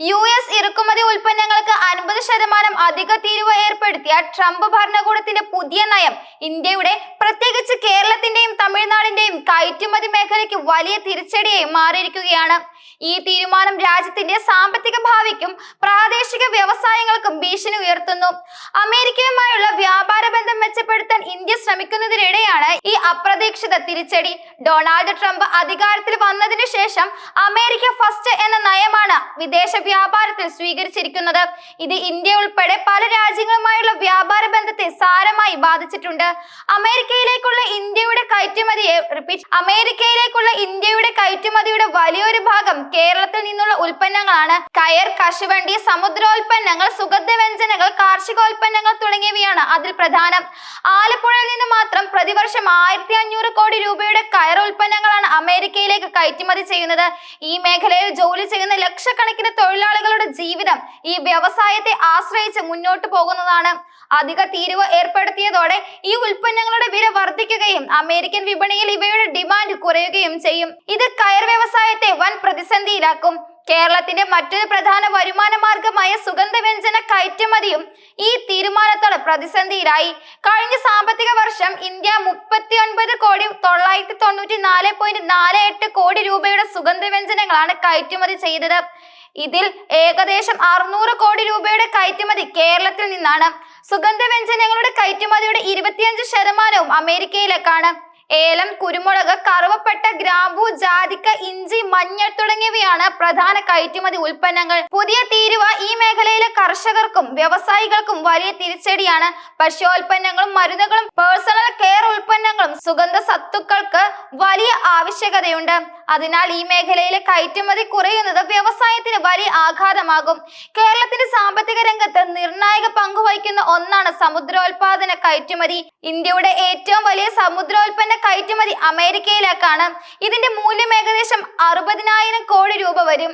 US ഇറക്കുമതി ഉൽപ്പന്നങ്ങൾക്ക് 50% അധിക തീരുവ ഏർപ്പെടുത്തിയ ട്രംപ് ഭരണകൂടത്തിന്റെ പുതിയ നയം ഇന്ത്യയുടെ, പ്രത്യേകിച്ച് കേരളത്തിന്റെയും തമിഴ്നാടിന്റെയും കയറ്റുമതി മേഖലയ്ക്ക് വലിയ തിരിച്ചടിയായി മാറിയിരിക്കുകയാണ്. ഈ തീരുമാനം രാജ്യത്തിന്റെ സാമ്പത്തിക ഭാവിക്കും പ്രാദേശിക വ്യവസായങ്ങൾക്കും ഭീഷണി ഉയർത്തുന്നു. അമേരിക്കയുമായുള്ള വ്യാപാര ബന്ധം മെച്ചപ്പെടുത്താൻ ഇന്ത്യ ശ്രമിക്കുന്നതിനിടെയാണ് ഈ അപ്രതീക്ഷിത തിരിച്ചടി. ഡൊണാൾഡ് ട്രംപ് അധികാരത്തിൽ വന്നതിനു ശേഷം അമേരിക്ക ഫസ്റ്റ് എന്ന നയമാണ് വിദേശ വ്യാപാരത്തിൽ സ്വീകരിച്ചിരിക്കുന്നത്. ഇത് ഇന്ത്യ ഉൾപ്പെടെ പല രാജ്യങ്ങളുമായുള്ള വ്യാപാര ബന്ധത്തെ സാരമായി ബാധിച്ചിട്ടുണ്ട്. അമേരിക്കയിലേക്കുള്ള ഇന്ത്യയുടെ കയറ്റുമതിയുടെ വലിയൊരു ഭാഗം കേരളത്തിൽ നിന്നുള്ള ഉൽപ്പന്നങ്ങളാണ്. കയർ, കശുവണ്ടി, സമുദ്രോൽപ്പന്നങ്ങൾ, സുഗന്ധവ്യഞ്ജനങ്ങൾ, കാർഷികോൽപ്പന്നങ്ങൾ തുടങ്ങിയവയാണ് അതിൽ പ്രധാനം. ആലപ്പുഴയിൽ നിന്ന് മാത്രം പ്രതിവർഷം 1500 കോടി രൂപയുടെ കയർ ഉൽപ്പന്നങ്ങളാണ് അമേരിക്കയിലേക്ക് കയറ്റുമതി ചെയ്യുന്നത്. ഈ മേഖലയിൽ ജോലി ചെയ്യുന്ന ലക്ഷക്കണക്കിന് തൊഴിലാളികളുടെ ജീവിതം ഈ വ്യവസായത്തെ ആശ്രയിച്ച് മുന്നോട്ട് പോകുന്നതാണ്. അധിക തീരുവ ഏർപ്പെടുത്തിയതോടെ ഈ ഉൽപ്പന്നങ്ങളുടെ വില വർദ്ധിക്കുകയും അമേരിക്കൻ വിപണിയിൽ ഇവയുടെ ഡിമാൻഡ് കുറയുകയും ചെയ്യും. ഇത് കയർ വ്യവസായത്തെ വൻ പ്രതിസന്ധിയിലാക്കും. കേരളത്തിന്റെ മറ്റൊരു പ്രധാന വരുമാന മാർഗമായ സുഗന്ധവ്യഞ്ജന കയറ്റുമതിയും ഈ തീരുമാനത്തോടെ പ്രതിസന്ധിയിലായി. കഴിഞ്ഞ സാമ്പത്തിക വർഷം ഇന്ത്യ 39,994.48 കോടി രൂപയുടെ സുഗന്ധവ്യഞ്ജനങ്ങളാണ് കയറ്റുമതി ചെയ്തത്. ഇതിൽ ഏകദേശം 600 കോടി രൂപയുടെ കയറ്റുമതി കേരളത്തിൽ നിന്നാണ്. സുഗന്ധവ്യഞ്ജനങ്ങളുടെ കയറ്റുമതിയുടെ 25% അമേരിക്കയിലേക്കാണ്. ഏലം, കുരുമുളക്, കറുവപ്പട്ട, ഗ്രാമ്പൂ, ജാതിക്ക, ഇഞ്ചി, മഞ്ഞൾ തുടങ്ങിയവയാണ് പ്രധാന കയറ്റുമതി ഉൽപ്പന്നങ്ങൾ. പുതിയ തീരുവ ഈ മേഖലയിലെ കർഷകർക്കും വ്യവസായികൾക്കും വലിയ തിരിച്ചടിയാണ്. ഭക്ഷ്യോൽപ്പന്നങ്ങളും മരുന്നുകളും പേഴ്സണൽ കെയർ ഉൽപ്പന്നങ്ങളും സുഗന്ധ സത്തുക്കൾക്ക് വലിയ ആവശ്യകതയുണ്ട്. അതിനാൽ ഈ മേഖലയിലെ കയറ്റുമതി കുറയുന്നത് വ്യവസായത്തിന് വലിയ ആഘാതമാകും. കേരളത്തിന്റെ സാമ്പത്തിക രംഗത്ത് നിർണായക പങ്കുവഹിക്കുന്ന ഒന്നാണ് സമുദ്രോൽപാദന കയറ്റുമതി. ഇന്ത്യയുടെ ഏറ്റവും വലിയ സമുദ്രോൽപ്പന്ന കയറ്റുമതി അമേരിക്കയിലേക്കാണ്. ഇതിന്റെ മൂല്യം ഏകദേശം 60,000 കോടി രൂപ വരും.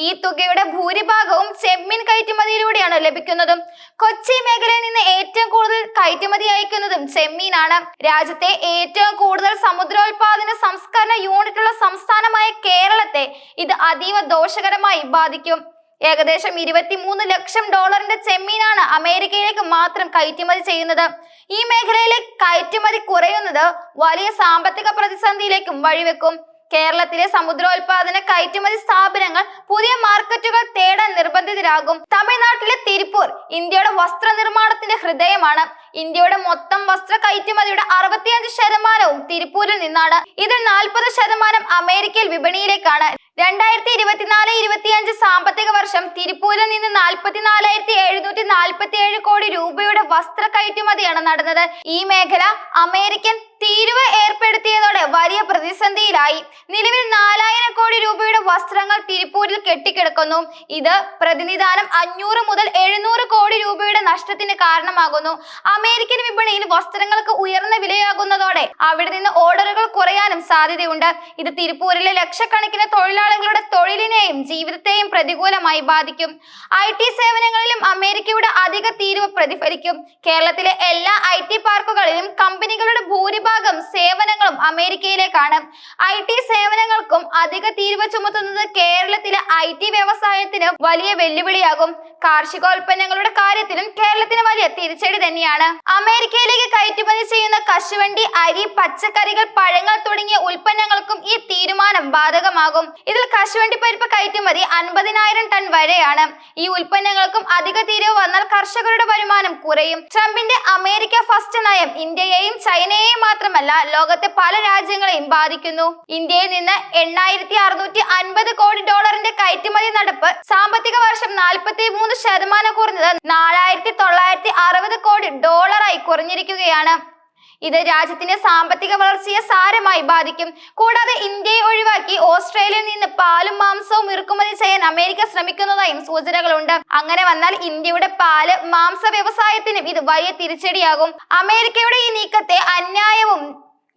ഈ തുകയുടെ ഭൂരിഭാഗവും ചെമ്മീൻ കയറ്റുമതിയിലൂടെയാണ് ലഭിക്കുന്നതും. കൊച്ചി മേഖലയിൽ നിന്ന് ഏറ്റവും കൂടുതൽ കയറ്റുമതി അയക്കുന്നതും ചെമ്മീനാണ്. രാജ്യത്തെ ഏറ്റവും കൂടുതൽ സമുദ്രോൽപാദന സംസ്കരണ യൂണിറ്റുള്ള സംസ്ഥാനമായ കേരളത്തെ ഇത് അതീവ ദോഷകരമായി ബാധിക്കും. ഏകദേശം $23 ലക്ഷം ചെമ്മീനാണ് അമേരിക്കയിലേക്ക് മാത്രം കയറ്റുമതി ചെയ്യുന്നത്. ഈ മേഖലയിലെ കയറ്റുമതി കുറയുന്നത് വലിയ സാമ്പത്തിക പ്രതിസന്ധിയിലേക്കും വഴിവെക്കും. കേരളത്തിലെ സമുദ്രോൽപാദന കയറ്റുമതി സ്ഥാപനങ്ങൾ പുതിയ മാർക്കറ്റുകൾ തേടാൻ നിർബന്ധിതരാകും. തമിഴ്നാട്ടിലെ തിരുപ്പൂർ ഇന്ത്യയുടെ വസ്ത്ര നിർമ്മാണത്തിന്റെ ഹൃദയമാണ്. ഇന്ത്യയുടെ മൊത്തം വസ്ത്ര കയറ്റുമതിയുടെ 65% തിരുപ്പൂരിൽ നിന്നാണ്. ഇതിൽ 40% അമേരിക്കൻ വിപണിയിലേക്കാണ്. 2024-25 സാമ്പത്തിക വർഷം തിരുപ്പൂരിൽ നിന്ന് 44,747 കോടി രൂപയുടെ വസ്ത്ര കയറ്റുമതിയാണ് നടന്നത്. ഈ മേഖല അമേരിക്കൻ തീരുവ ഏർപ്പെടുത്തിയതോടെ വലിയ പ്രതിസന്ധിയിലായി. നിലവിൽ 4,000 കോടി രൂപയുടെ വസ്ത്രങ്ങൾ തിരുപ്പൂരിൽ കെട്ടിക്കിടക്കുന്നു. ഇത് പ്രതിനിധാനം 500 മുതൽ 700 കോടി രൂപയുടെ നഷ്ടത്തിന് കാരണമാകുന്നു. അമേരിക്കൻ വിപണിയിൽ വസ്ത്രങ്ങൾക്ക് ഉയർന്ന വിലയാകുന്നതോടെ അവിടെ നിന്ന് ഓർഡറുകൾ കുറയാനും സാധ്യതയുണ്ട്. ഇത് തിരുപ്പൂരിലെ ലക്ഷക്കണക്കിന് തൊഴിലാളികളുടെ തൊഴിലിനെയും ജീവിതത്തെയും പ്രതികൂലമായി ബാധിക്കും. IT സേവനങ്ങളിലും അമേരിക്കയുടെ അധിക തീരുവ പ്രതിഫലിക്കും. കേരളത്തിലെ എല്ലാ IT പാർക്കുകളിലും കമ്പനികളുടെ ഭൂരിഭാഗം സേവനങ്ങളും അമേരിക്കയിലേക്കാണ്. IT സേവനങ്ങൾക്കും അധിക തീരുവ ചുമത്തുന്നത് കേരളത്തിലെ IT വ്യവസായത്തിന് വലിയ വെല്ലുവിളിയാകും. കാർഷികോൽപ്പന്നങ്ങളുടെ കാര്യത്തിലും കേരളത്തിന് വലിയ തിരിച്ചടി തന്നെയാണ്. അമേരിക്കയിലേക്ക് കയറ്റുമതി ചെയ്യുന്ന കശുവണ്ടി, അരി, പച്ചക്കറികൾ, പഴങ്ങൾ തുടങ്ങിയ ഉൽപ്പന്നങ്ങൾക്കും ഈ തീരുമാനം ബാധകമാകും. ഇതിൽ കശുവണ്ടി പരിപ്പ് കയറ്റുമതി 50,000 ടൺ വരെയാണ്. ഈ ഉൽപ്പന്നങ്ങൾക്കും അധിക തീരുവ വന്നാൽ കർഷകരുടെ വരുമാനം കുറയും. ട്രംപിന്റെ അമേരിക്ക ഫസ്റ്റ് നയം ഇന്ത്യയെയും ചൈനയെയും മാത്രമല്ല ലോകത്തെ പല രാജ്യങ്ങളെയും ബാധിക്കുന്നു. ഇന്ത്യയിൽ നിന്ന് 8,650 കോടി ഡോളറിന്റെ കയറ്റുമതി നടപ്പ് സാമ്പത്തിക വർഷം 43% കുറഞ്ഞത് 4,960 കോടി ഡോളറായി കുറഞ്ഞിരിക്കുകയാണ്. ഇത് രാജ്യത്തിന്റെ സാമ്പത്തിക വളർച്ചയെ സാരമായി ബാധിക്കും. കൂടാതെ ഇന്ത്യയെ ഒഴിവാക്കി ഓസ്ട്രേലിയയിൽ നിന്ന് പാലും മാംസവും ഇറക്കുമതി ചെയ്യാൻ അമേരിക്ക ശ്രമിക്കുന്നതായും സൂചനകളുണ്ട്. അങ്ങനെ വന്നാൽ ഇന്ത്യയുടെ പാല്, മാംസ വ്യവസായത്തിനും ഇത് വലിയ തിരിച്ചടിയാകും. അമേരിക്കയുടെ ഈ നീക്കത്തെ അന്യായവും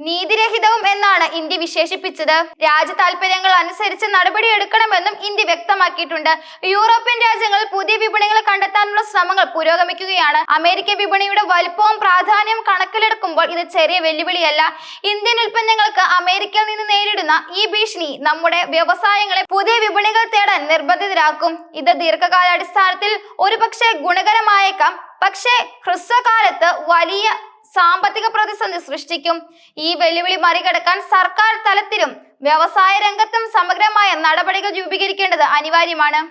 നീതിരഹിതവും എന്നാണ് ഇന്ത്യ വിശേഷിപ്പിച്ചത്. രാജ്യ താൽപര്യങ്ങൾ അനുസരിച്ച് നടപടിയെടുക്കണമെന്നും ഇന്ത്യ വ്യക്തമാക്കിയിട്ടുണ്ട്. യൂറോപ്യൻ രാജ്യങ്ങളിൽ പുതിയ വിപണികൾ കണ്ടെത്താനുള്ള ശ്രമങ്ങൾ പുരോഗമിക്കുകയാണ്. അമേരിക്കൻ വിപണിയുടെ വലുപ്പവും പ്രാധാന്യവും കണക്കിലെടുക്കുമ്പോൾ ഇത് ചെറിയ വെല്ലുവിളിയല്ല. ഇന്ത്യൻ ഉൽപ്പന്നങ്ങൾക്ക് അമേരിക്കയിൽ നിന്ന് നേരിടുന്ന ഈ ഭീഷണി നമ്മുടെ വ്യവസായങ്ങളെ പുതിയ വിപണികൾ തേടാൻ നിർബന്ധിതരാക്കും. ഇത് ദീർഘകാലാടിസ്ഥാനത്തിൽ ഒരുപക്ഷെ ഗുണകരമായേക്കാം, പക്ഷേ ഹ്രസ്വകാലത്ത് വലിയ സാമ്പത്തിക പ്രതിസന്ധി സൃഷ്ടിക്കും. ഈ വെല്ലുവിളി മറികടക്കാൻ സർക്കാർ തലത്തിലും വ്യവസായ രംഗത്തും സമഗ്രമായ നടപടികൾ രൂപീകരിക്കേണ്ടത് അനിവാര്യമാണ്.